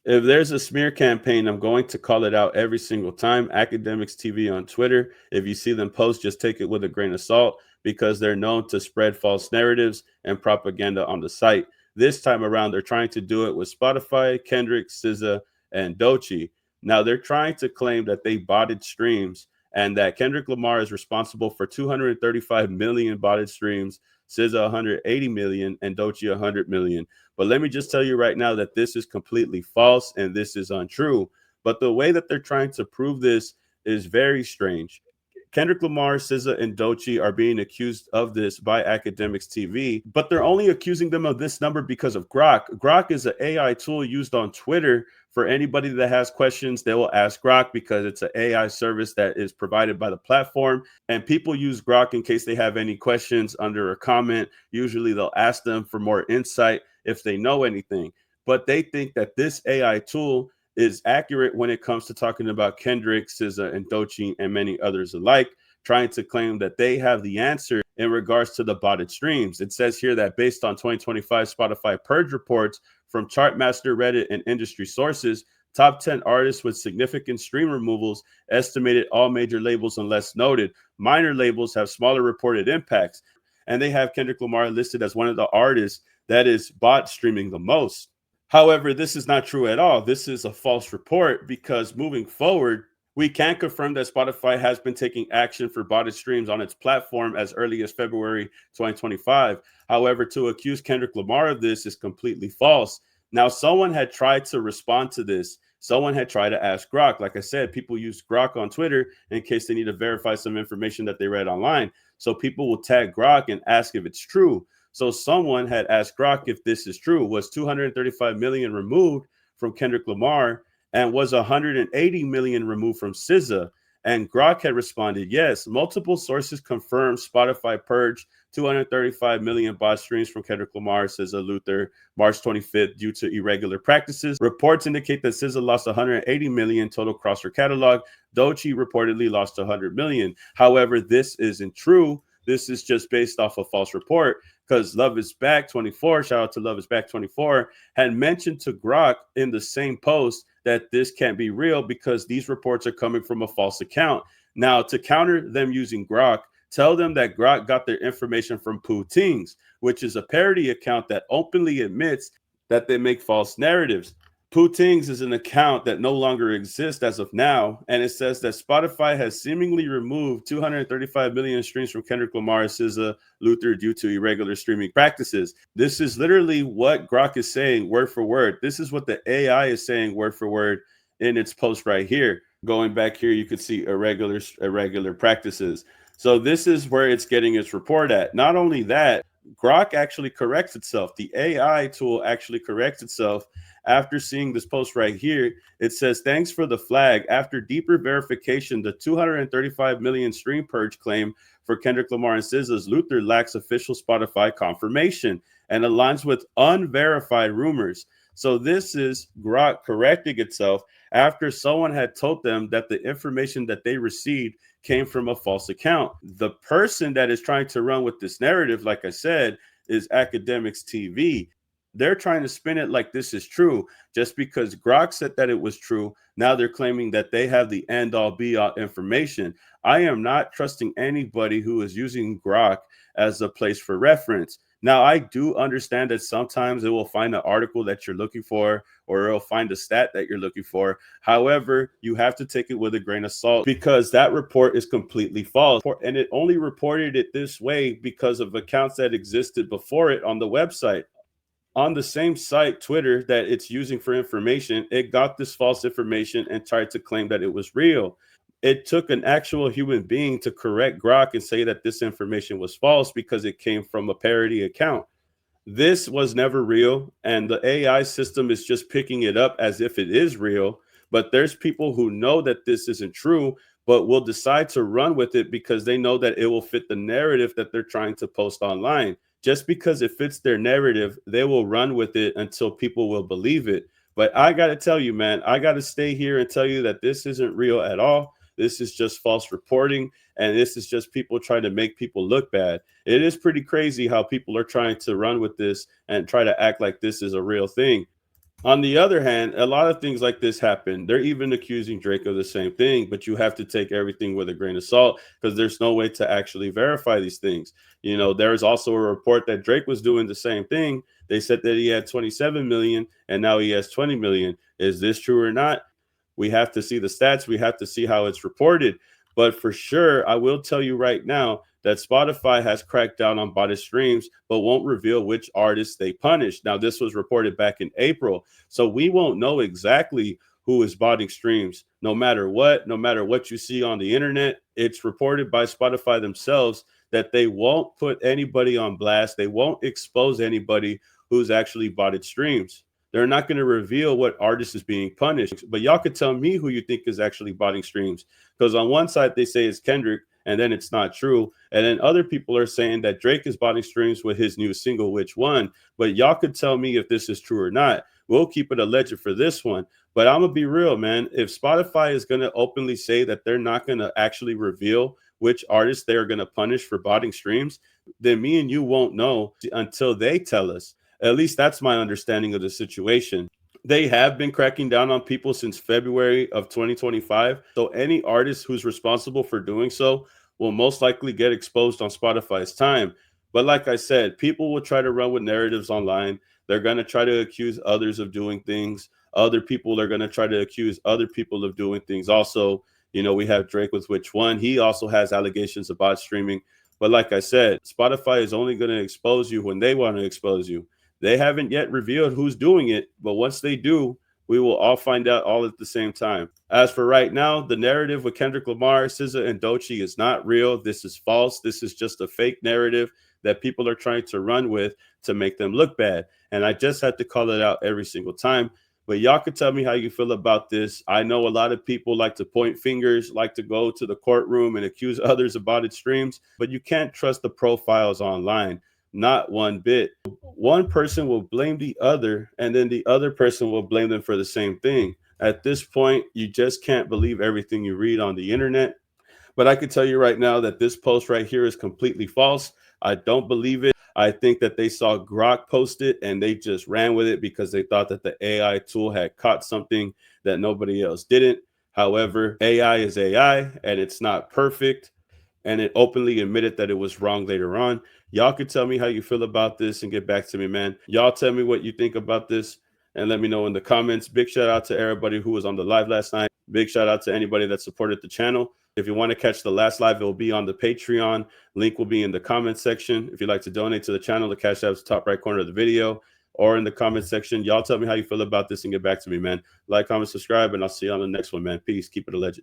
If there's a smear campaign, I'm going to call it out every single time. Academics TV on Twitter, if you see them post, just take it with a grain of salt because they're known to spread false narratives and propaganda on the site. This time around, they're trying to do it with Spotify, Kendrick, SZA, and Doechii. Now, they're trying to claim that they botted streams and that Kendrick Lamar is responsible for 235 million botted streams, SZA 180 million, and Doechii 100 million. But let me just tell you right now that this is completely false and this is untrue. But the way that they're trying to prove this is very strange. Kendrick Lamar, SZA, and Doechii are being accused of this by Academics TV, but they're only accusing them of this number because of Grok. Grok is an AI tool used on Twitter. For anybody that has questions, they will ask Grok because it's an AI service that is provided by the platform. And people use Grok in case they have any questions under a comment. Usually they'll ask them for more insight if they know anything. But they think that this AI tool is accurate when it comes to talking about Kendrick, SZA, and Doechii, and many others alike, trying to claim that they have the answer in regards to the botted streams. It says here that based on 2025 Spotify Purge reports from Chartmaster, Reddit, and industry sources, top 10 artists with significant stream removals estimated all major labels unless noted. Minor labels have smaller reported impacts. And they have Kendrick Lamar listed as one of the artists that is bot streaming the most. However, this is not true at all. This is a false report because moving forward, we can confirm that Spotify has been taking action for botted streams on its platform as early as February 2025. However, to accuse Kendrick Lamar of this is completely false. Now, someone had tried to respond to this. Someone had tried to ask Grok. Like I said, people use Grok on Twitter in case they need to verify some information that they read online. So people will tag Grok and ask if it's true. So someone had asked Grok if this is true. Was 235 million removed from Kendrick Lamar and was 180 million removed from SZA? And Grok had responded, yes. Multiple sources confirmed Spotify purged 235 million bot streams from Kendrick Lamar, SZA, Luther, March 25th due to irregular practices. Reports indicate that SZA lost 180 million total across her catalog. Doechii reportedly lost 100 million. However, this isn't true. This is just based off a false report because Love is Back 24, shout out to Love is Back 24, had mentioned to Grok in the same post that this can't be real because these reports are coming from a false account. Now, to counter them using Grok, tell them that Grok got their information from Poutines, which is a parody account that openly admits that they make false narratives. Poutines is an account that no longer exists as of now, and it says that Spotify has seemingly removed 235 million streams from Kendrick Lamar, SZA, Luther due to irregular streaming practices. This is literally what Grok is saying word for word. This is what the AI is saying word for word in its post right here. Going back here, you could see irregular practices. So this is where it's getting its report at. Not only that, Grok actually corrects itself. The AI tool actually corrects itself after seeing this post right here. It says, thanks for the flag. After deeper verification, the 235 million stream purge claim for Kendrick Lamar and SZA's Luther lacks official Spotify confirmation and aligns with unverified rumors. So this is Grok correcting itself after someone had told them that the information that they received came from a false account. The person that is trying to run with this narrative, like I said, is Academics TV. They're trying to spin it like this is true. Just because Grok said that it was true, now they're claiming that they have the end all be all information. I am not trusting anybody who is using Grok as a place for reference. Now, I do understand that sometimes it will find an article that you're looking for or it'll find a stat that you're looking for. However, you have to take it with a grain of salt because that report is completely false. And it only reported it this way because of accounts that existed before it on the website. On the same site, Twitter, that it's using for information, it got this false information and tried to claim that it was real. It took an actual human being to correct Grok and say that this information was false because it came from a parody account. This was never real, and the AI system is just picking it up as if it is real. But there's people who know that this isn't true, but will decide to run with it because they know that it will fit the narrative that they're trying to post online. Just because it fits their narrative, they will run with it until people will believe it. But I got to tell you, man, I got to stay here and tell you that this isn't real at all. This is just false reporting, and this is just people trying to make people look bad. It is pretty crazy how people are trying to run with this and try to act like this is a real thing. On the other hand, a lot of things like this happen. They're even accusing Drake of the same thing, but you have to take everything with a grain of salt because there's no way to actually verify these things. You know, there's also a report that Drake was doing the same thing. They said that he had 27 million and now he has 20 million. Is this true or not? We have to see the stats. We have to see how it's reported. But for sure, I will tell you right now that Spotify has cracked down on botted streams, but won't reveal which artists they punish. Now, this was reported back in April. So we won't know exactly who is botting streams. No matter what you see on the internet, it's reported by Spotify themselves that they won't put anybody on blast. They won't expose anybody who's actually botted streams. They're not going to reveal what artist is being punished. But y'all could tell me who you think is actually botting streams. Because on one side, they say it's Kendrick, and then it's not true. And then other people are saying that Drake is botting streams with his new single, Which One? But y'all could tell me if this is true or not. We'll keep it alleged for this one. But I'm going to be real, man. If Spotify is going to openly say that they're not going to actually reveal which artists they are going to punish for botting streams, then me and you won't know until they tell us. At least that's my understanding of the situation. They have been cracking down on people since February of 2025. So any artist who's responsible for doing so will most likely get exposed on Spotify's time. But like I said, people will try to run with narratives online. They're going to try to accuse others of doing things. Other people are going to try to accuse other people of doing things. Also, you know, we have Drake with Which One. He also has allegations about streaming. But like I said, Spotify is only going to expose you when they want to expose you. They haven't yet revealed who's doing it, but once they do, we will all find out all at the same time. As for right now, the narrative with Kendrick Lamar, SZA, and Doechii is not real. This is false. This is just a fake narrative that people are trying to run with to make them look bad. And I just had to call it out every single time. But y'all could tell me how you feel about this. I know a lot of people like to point fingers, like to go to the courtroom and accuse others about its streams, but you can't trust the profiles online. Not one bit. One person will blame the other, and then the other person will blame them for the same thing. At this point, you just can't believe everything you read on the internet. But I can tell you right now that this post right here is completely false. I don't believe it. I think that they saw Grok post it and they just ran with it because they thought that the AI tool had caught something that nobody else didn't. However, AI is AI and it's not perfect. And it openly admitted that it was wrong later on. Y'all could tell me how you feel about this and get back to me, man. Y'all tell me what you think about this and let me know in the comments. Big shout out to everybody who was on the live last night. Big shout out to anybody that supported the channel. If you want to catch the last live, it will be on the Patreon. Link will be in the comment section. If you'd like to donate to the channel, the Cash App's top right corner of the video or in the comment section. Y'all tell me how you feel about this and get back to me, man. Like, comment, subscribe, and I'll see you on the next one, man. Peace. Keep it alleged.